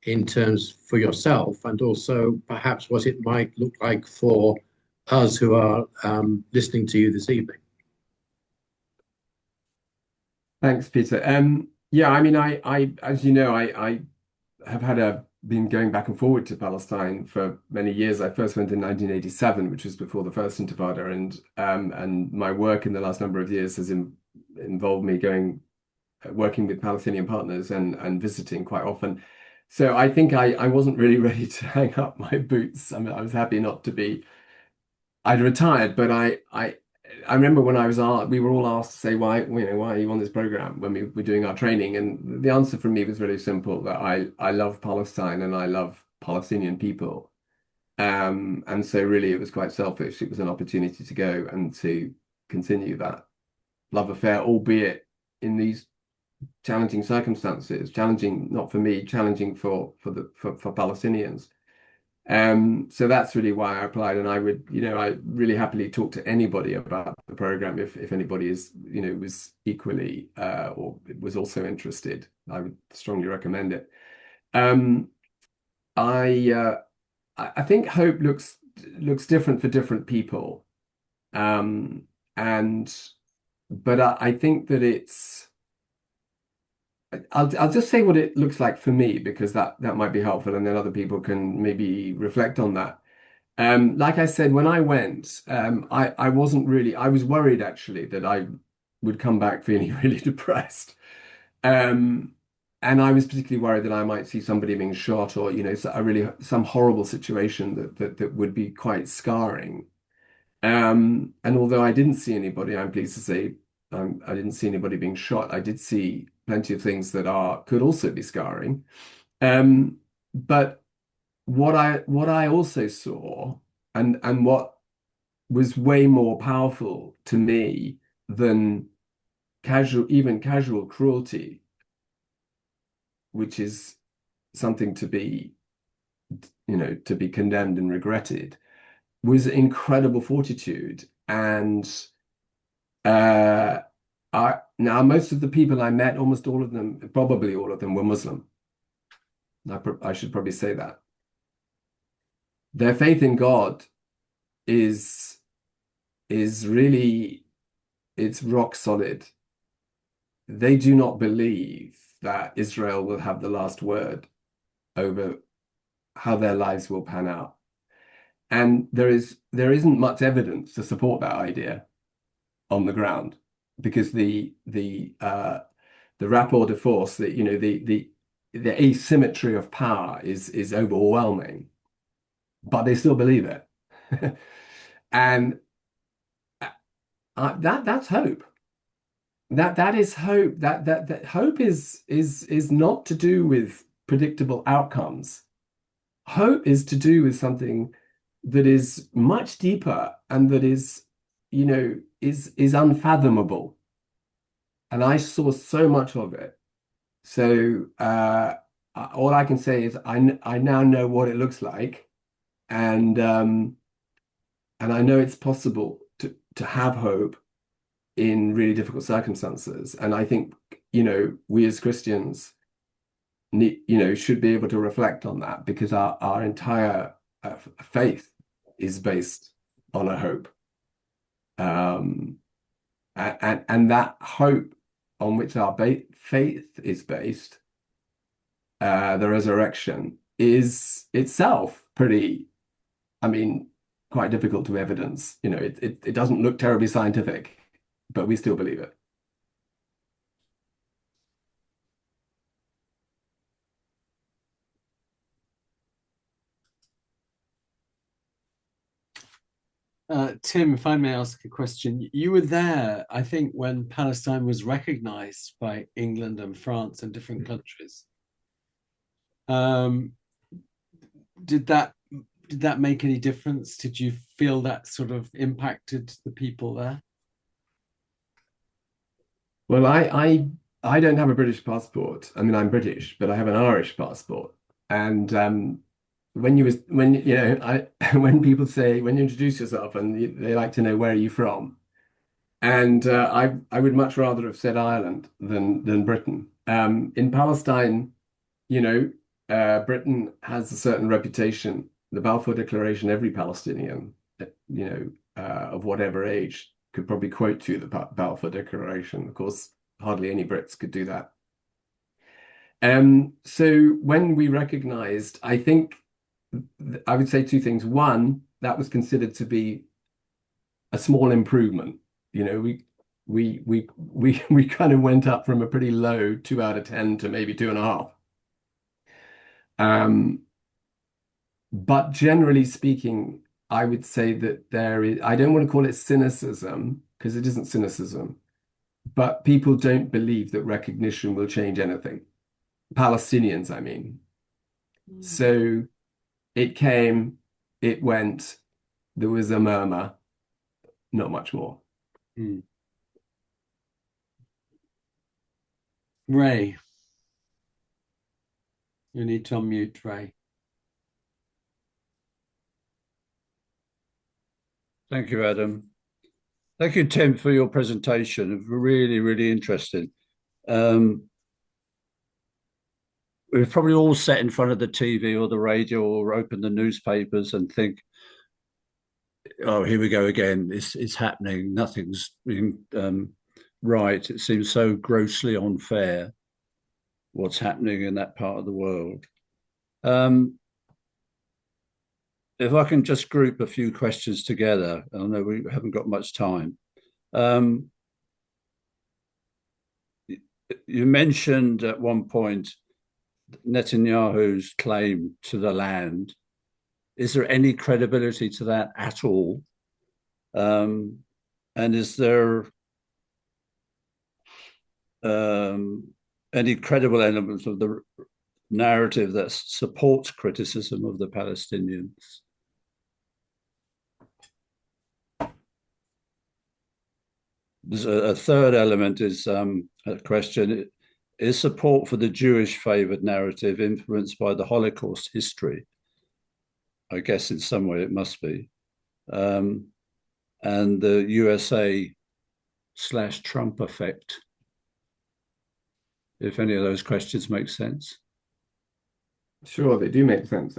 in terms for yourself, and also perhaps what it might look like for us who are listening to you this evening. Thanks, Peter. Yeah, I mean, I as you know, I have been going back and forward to Palestine for many years. I first went in 1987, which was before the first Intifada, and my work in the last number of years has involved me working with Palestinian partners and visiting quite often. So I think I wasn't really ready to hang up my boots. I mean, I was happy not to be. I'd retired, but I remember when we were all asked to say, why are you on this program when we were doing our training? And the answer from me was really simple, that I love Palestine and I love Palestinian people. And so really it was quite selfish. It was an opportunity to go and to continue that love affair, albeit in these challenging circumstances, challenging not for me, challenging for Palestinians. So that's really why I applied, and I really happily talk to anybody about the program if anybody was equally or was also interested. I would strongly recommend it. I think hope looks different for different people, but I think that I'll just say what it looks like for me, because that might be helpful, and then other people can maybe reflect on that. Like I said, when I went, I was worried actually that I would come back feeling really depressed. And I was particularly worried that I might see somebody being shot, or some horrible situation that would be quite scarring. And although I didn't see anybody, I'm pleased to say I didn't see anybody being shot. I did see plenty of things that could also be scarring. But what I also saw, and what was way more powerful to me than casual cruelty, which is something to be condemned and regretted, was incredible fortitude. And Now, most of the people I met, almost all of them, probably all of them, were Muslim. I should probably say that. Their faith in God is really, it's rock solid. They do not believe that Israel will have the last word over how their lives will pan out. And there isn't much evidence to support that idea on the ground, because the rapport de force, that the asymmetry of power is overwhelming, but they still believe it. And that's hope. That is hope. That hope is not to do with predictable outcomes. Hope is to do with something that is much deeper and that is unfathomable. And I saw so much of it. So all I can say is I now know what it looks like, and I know it's possible to have hope in really difficult circumstances. And I think we as Christians should be able to reflect on that, because our entire faith is based on a hope. And that hope on which our faith is based, the resurrection, is itself pretty, quite difficult to evidence. It doesn't look terribly scientific, but we still believe it. Tim, if I may ask a question, you were there, I think, when Palestine was recognized by England and France and different countries. Did that make any difference? Did you feel that sort of impacted the people there? Well, I don't have a British passport. I'm British, but I have an Irish passport. And when people say, when you introduce yourself, and they like to know, where are you from? And I would much rather have said Ireland than Britain. In Palestine, Britain has a certain reputation. The Balfour Declaration, every Palestinian, of whatever age, could probably quote to the Balfour Declaration. Of course, hardly any Brits could do that. So when we recognized, I think I would say two things. One, that was considered to be a small improvement. We kind of went up from a pretty low 2 out of 10 to maybe 2.5. But generally speaking, I would say that I don't want to call it cynicism, because it isn't cynicism, but people don't believe that recognition will change anything. Palestinians, I mean. So it came, it went, there was a murmur, not much more. Ray, you need to unmute, Ray. Thank you, Adam. Thank you, Tim, for your presentation. Really, really interesting. We've probably all sat in front of the TV or the radio or open the newspapers and think, oh, here we go again. It's happening. Nothing's being right. It seems so grossly unfair what's happening in that part of the world. If I can just group a few questions together, I know we haven't got much time. You mentioned at one point Netanyahu's claim to the land. Is there any credibility to that at all? And is there any credible elements of the narrative that supports criticism of the Palestinians? There's a third element is a question. Is support for the Jewish favored narrative influenced by the Holocaust history? I guess in some way it must be. And the USA/Trump effect if any of those questions make sense. Sure, they do make sense.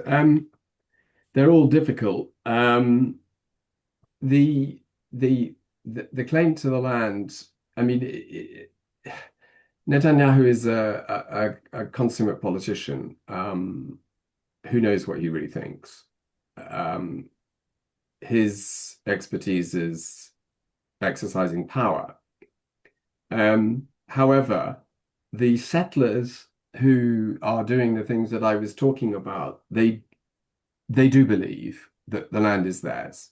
They're all difficult. The claim to the land, I mean, Netanyahu is a consummate politician. Who knows what he really thinks? His expertise is exercising power. However, the settlers who are doing the things that I was talking about, they do believe that the land is theirs.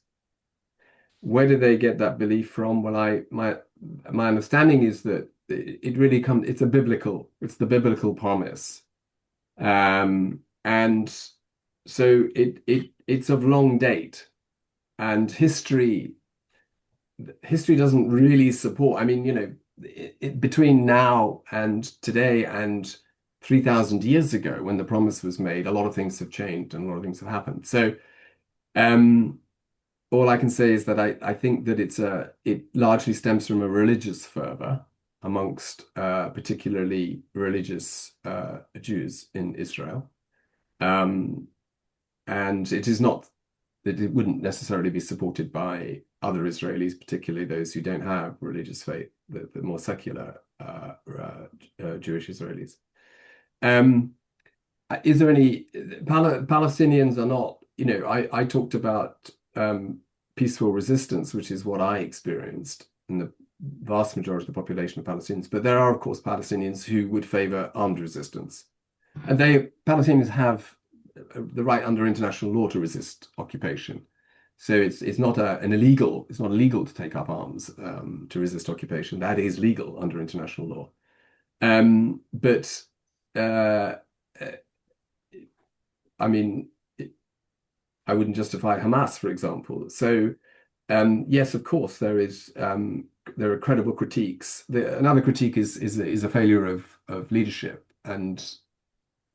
Where do they get that belief from? Well, my understanding is that it really comes, it's the biblical promise. And so it's of long date, and history doesn't really support. I mean, you know, between now and today and 3,000 years ago, when the promise was made, a lot of things have changed and a lot of things have happened. So, all I can say is that I think that it largely stems from a religious fervor amongst particularly religious Jews in Israel. And it wouldn't necessarily be supported by other Israelis, particularly those who don't have religious faith, the more secular Jewish Israelis. Is there any Palestinians are not, you know, I talked about peaceful resistance, which is what I experienced in the vast majority of the population of Palestinians. But there are, of course, Palestinians who would favor armed resistance. And Palestinians have the right under international law to resist occupation. So it's not illegal to take up arms to resist occupation. That is legal under international law. But I mean, I wouldn't justify Hamas, for example. So yes, of course, there are credible critiques. Another critique is a failure of leadership, and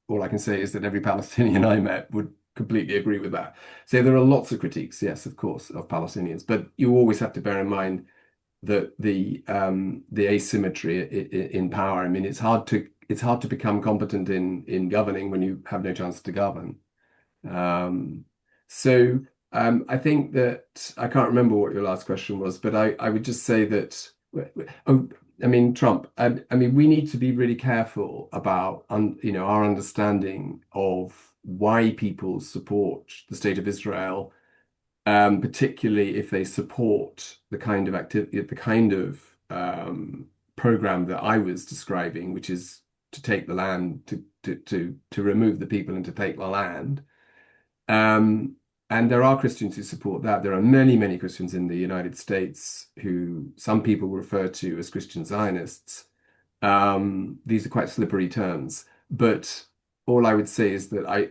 all I can say is that every Palestinian I met would completely agree with that. So there are lots of critiques, yes, of course, of Palestinians, but you always have to bear in mind that the asymmetry in power. I mean, it's hard to become competent in governing when you have no chance to govern. So I think that I can't remember what your last question was, but I would just say that, I mean, Trump, I mean, we need to be really careful about, our understanding of why people support the state of Israel, particularly if they support the kind of activity, the kind of program that I was describing, which is to take the land, to remove the people and to take the land. And there are Christians who support that. There are many, many Christians in the United States who some people refer to as Christian Zionists. These are quite slippery terms, but all I would say is that I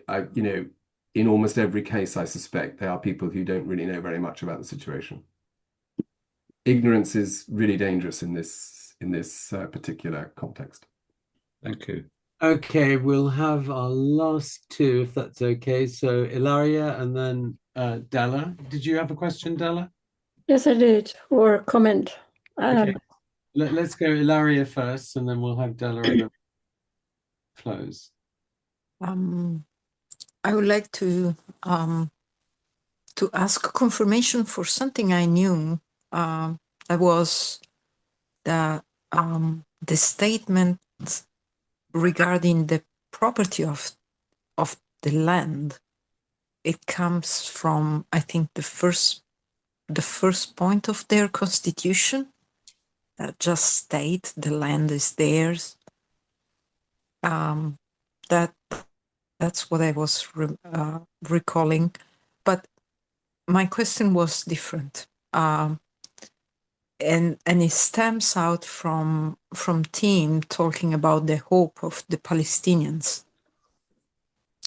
in almost every case, I suspect there are people who don't really know very much about the situation. Ignorance is really dangerous in this particular context. Thank you. Okay, we'll have our last two, if that's okay. So Ilaria and then Della. Did you have a question, Della? Yes, I did, or a comment. Okay. Let's go Ilaria first, and then we'll have Della and then close. I would like to ask confirmation for something I knew. That was the statement regarding the property of the land. It comes from, I think, the first point of their constitution that just state the land is theirs. That's what I was recalling, but my question was different, and it stems out from Tim talking about the hope of the Palestinians.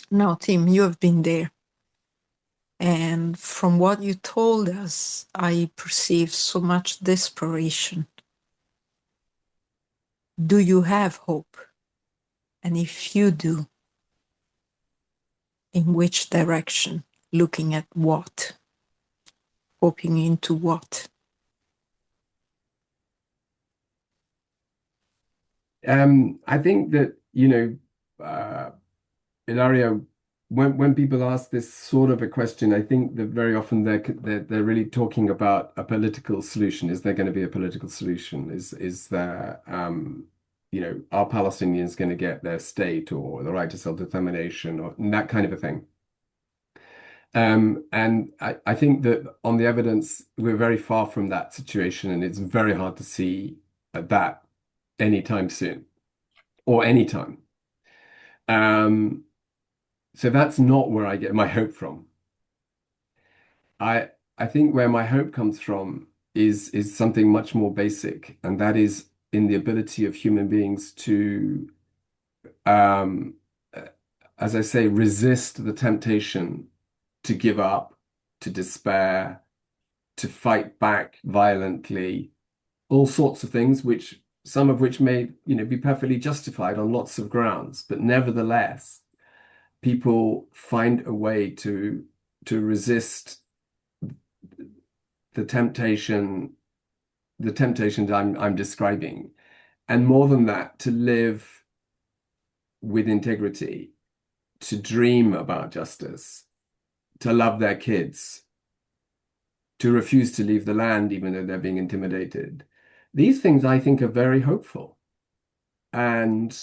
Now, Tim, you have been there, and from what you told us, I perceive so much desperation. Do you have hope? And if you do, in which direction? Looking at what? Hoping into what? I think that, Ilaria, when people ask this sort of a question, I think that very often they're really talking about a political solution. Is there going to be a political solution? Is there are Palestinians going to get their state or the right to self-determination or that kind of a thing? And I think that on the evidence, we're very far from that situation, and it's very hard to see that anytime soon or anytime. So that's not where I get my hope from. I think where my hope comes from is something much more basic, and that is in the ability of human beings to, um, as I say, resist the temptation to give up, to despair, to fight back violently, all sorts of things, which some of which may, be perfectly justified on lots of grounds, but nevertheless, people find a way to resist the temptation that I'm describing, and more than that, to live with integrity, to dream about justice, to love their kids, to refuse to leave the land even though they're being intimidated. These things I think are very hopeful, and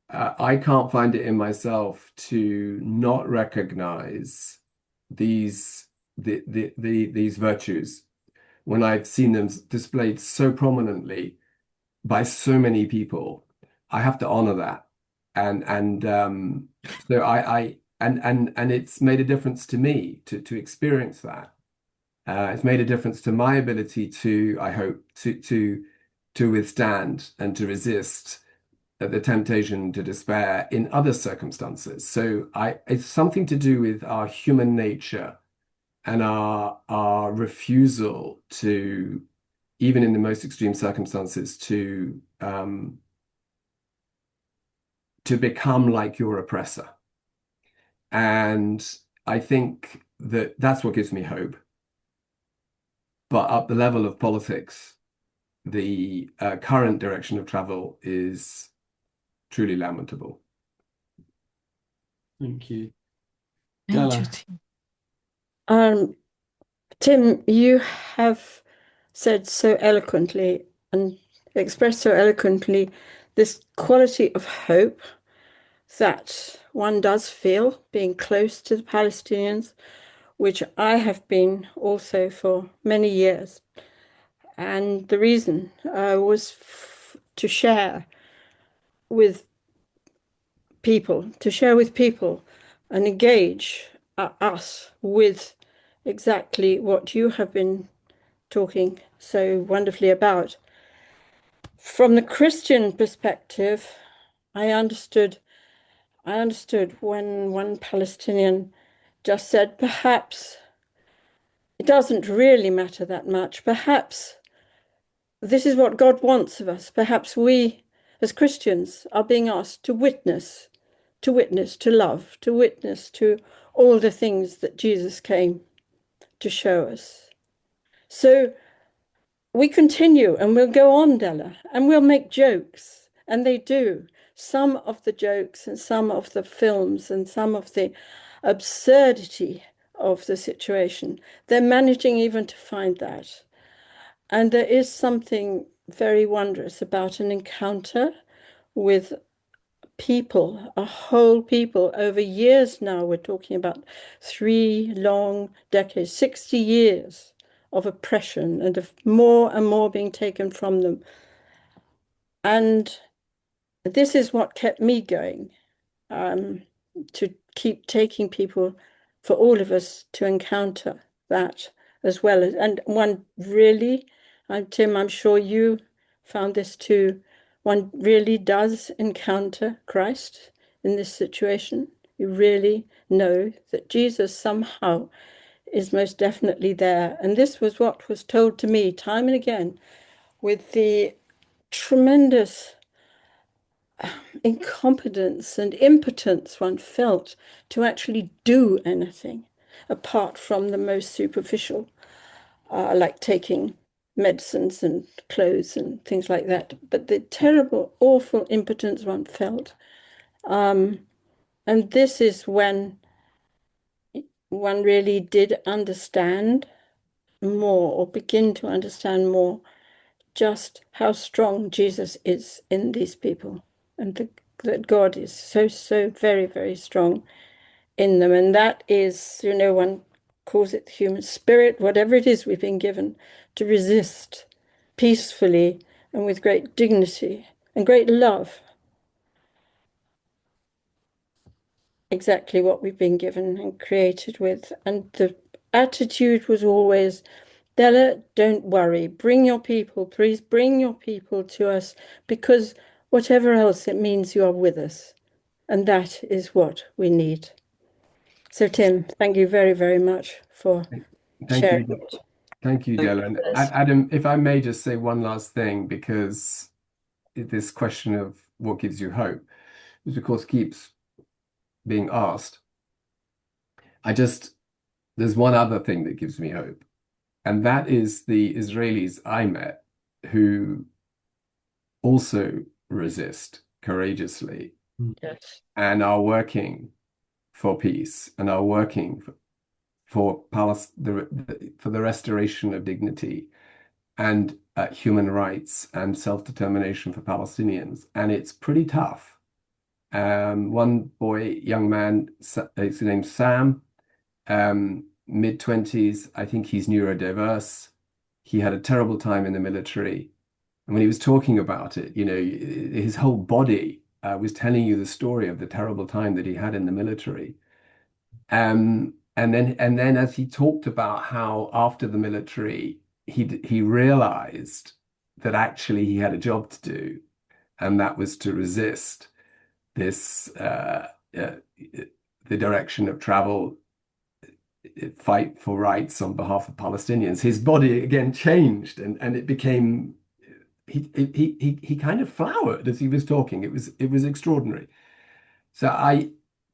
I can't find it in myself to not recognize these virtues when I've seen them displayed so prominently by so many people. I have to honor that, and so and it's made a difference to me to experience that. It's made a difference to my ability to, I hope, to withstand and to resist the temptation to despair in other circumstances. So it's something to do with our human nature and our refusal to, even in the most extreme circumstances, to become like your oppressor. And I think that that's what gives me hope. But at the level of politics, the current direction of travel is truly lamentable. Thank you. Thank Della. you, Tim. Tim, you have said so eloquently and expressed so eloquently this quality of hope that one does feel being close to the Palestinians, which I have been also for many years. And the reason was to share with people, and engage us with exactly what you have been talking so wonderfully about. From the Christian perspective, I understood when one Palestinian just said, perhaps it doesn't really matter that much. Perhaps this is what God wants of us. Perhaps we, as Christians, are being asked to witness, to love, to witness to all the things that Jesus came to show us. So we continue and we'll go on, Della, and we'll make jokes. And they do. Some of the jokes and some of the films and some of the absurdity of the situation, they're managing even to find that. And there is something very wondrous about an encounter with people, a whole people over years now. We're talking about 3 long decades, 60 years of oppression and of more and more being taken from them. And this is what kept me going, to keep taking people, for all of us to encounter that as well. And one really, Tim, I'm sure you found this too, one really does encounter Christ in this situation. You really know that Jesus somehow is most definitely there. And this was what was told to me time and again, with the tremendous incompetence and impotence one felt to actually do anything apart from the most superficial, like taking medicines and clothes and things like that, but the terrible, awful impotence one felt. And this is when one really did understand more, or begin to understand more, just how strong Jesus is in these people, and that God is so, so very, very strong in them. And that is, one calls it the human spirit, whatever it is we've been given, to resist peacefully and with great dignity and great love. Exactly what we've been given and created with. And the attitude was always, Della, don't worry. Bring your people, please bring your people to us, because whatever else, it means you are with us. And that is what we need. So, Tim, thank you very, very much for sharing it. Thank you, Della. And Adam, if I may just say one last thing, because this question of what gives you hope, which of course keeps being asked. There's one other thing that gives me hope, and that is the Israelis I met who also resist courageously. Yes. And are working for peace, and are working for the restoration of dignity and human rights and self-determination for Palestinians. And it's pretty tough. One young man, his name's Sam, mid-20s. I think he's neurodiverse. He had a terrible time in the military. And when he was talking about it, his whole body was telling you the story of the terrible time that he had in the military. And then as he talked about how after the military, he realized that actually he had a job to do, and that was to resist this the direction of travel, fight for rights on behalf of Palestinians. His body again changed, and it became he kind of flowered as he was talking. It was extraordinary. So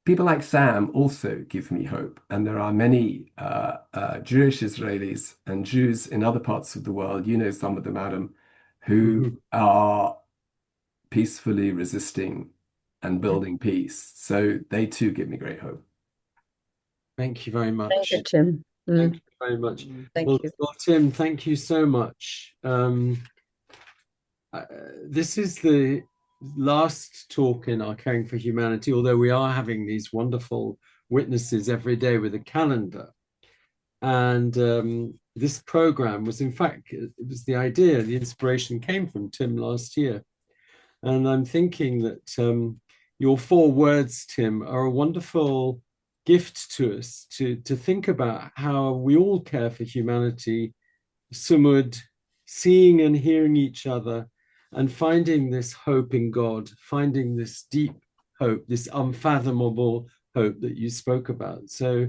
people like Sam also give me hope, and there are many Jewish Israelis and Jews in other parts of the world. You know some of them, Adam, who are peacefully resisting and building peace. So they too give me great hope. Thank you very much. Thank you, Tim. Thank you very much. Thank you. Well, Tim, thank you so much. This is the last talk in our Caring for Humanity, although we are having these wonderful witnesses every day with a calendar. And this program was, in fact, it was the idea, the inspiration came from Tim last year. And I'm thinking that your 4 words, Tim, are a wonderful gift to us to think about how we all care for humanity, sumud, seeing and hearing each other, and finding this hope in God, finding this deep hope, this unfathomable hope that you spoke about. So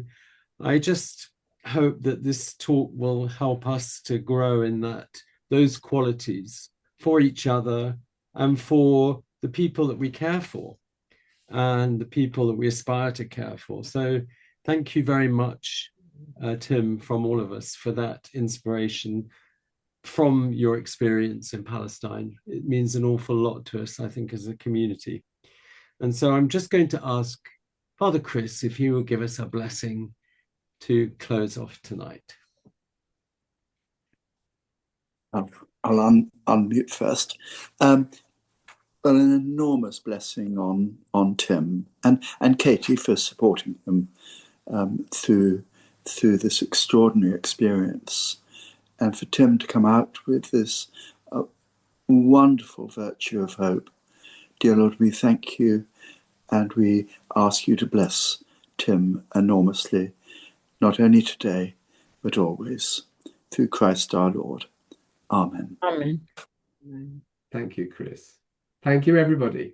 I just hope that this talk will help us to grow in those qualities for each other and for the people that we care for and the people that we aspire to care for. So thank you very much, Tim, from all of us for that inspiration from your experience in Palestine. It means an awful lot to us, I think, as a community. And so I'm just going to ask Father Chris if he will give us a blessing to close off tonight. I'll unmute first. An enormous blessing on Tim and Katie for supporting them through this extraordinary experience, and for Tim to come out with this wonderful virtue of hope. Dear Lord, we thank you, and we ask you to bless Tim enormously, not only today, but always, through Christ our Lord. Amen. Amen. Thank you, Chris. Thank you, everybody.